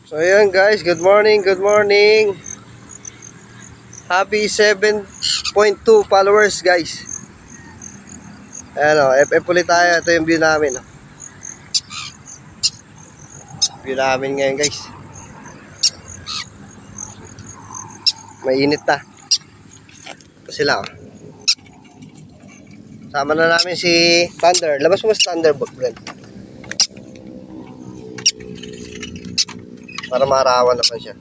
So ayan guys, good morning, good morning. Happy 7.2 followers guys. Ayan o, FF ulit tayo. Ito yung view namin. View namin ngayon guys. Mainit na. Ito sila o. Sama na namin si Thunder. Labas mo si Thunderbolt, Brent. Para maarawan naman siya.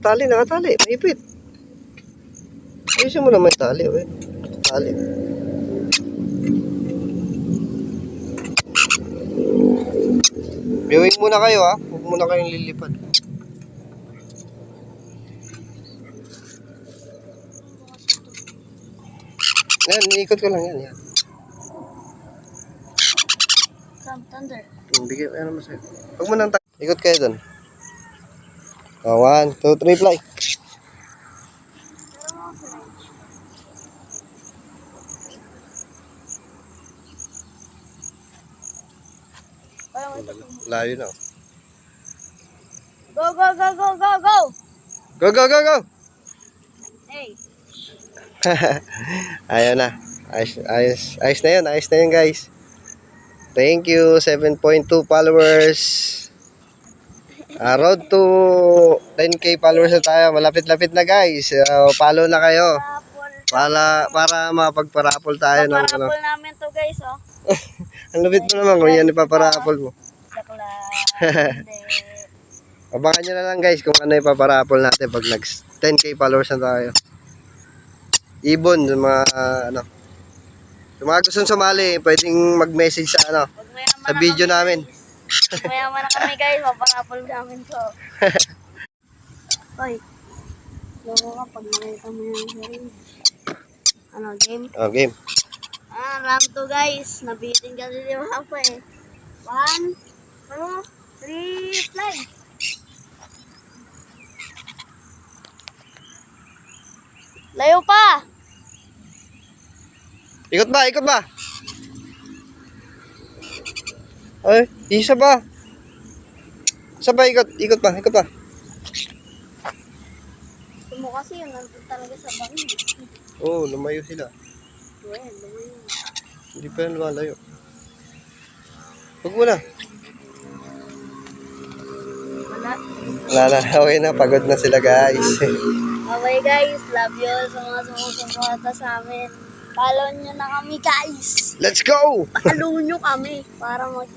Ay, nakatali. Maipit. Ayusin mo naman yung tali. Tali. Viewing muna kayo ha. Huwag muna kayong lilipad. Yan, iikot ko lang yan. Thunder. Bigyan ko naman sa'yo. Huwag mo nang ikot kayo dun. 1, 2, 3, fly. Layo na. Go! Go! Hey! Ayun na. Ayos na yun guys. Thank you. 7.2 followers. Road to 10k followers na tayo. Malapit-lapit na guys. Follow na kayo. Para mapagparapol tayo. Paparapol namin to guys, oh. Ang lupit mo naman kung yan ipaparapol mo. Sakla. Abangan nyo na lang guys kung ano ipaparapol natin pag nag 10k followers na tayo. Ibon, yung mga gustong sumali, pwedeng mag-message sa sa video namin. Mayaman na kami guys, paparapol namin to. Hoy. Loko ka pag nakita mo yung game. Game? Oh, game. Round 2 guys. Nabitin kasi di ba pa eh. 1, 2, 3, play! Layo pa! Ikot ba? Ay, isa ba? Ikot pa. Gusto mo kasi yun, nandun talaga sa bangin. Oo, lumayo sila. Well, lumayo. Hindi pa yan lumalayo. Huwag mo na. Wala na. Okay na. Pagod na sila guys. Okay guys, love you sa mga sumusuporta sa amin. Follow nyo na kami guys. Let's go! Follow nyo kami para mag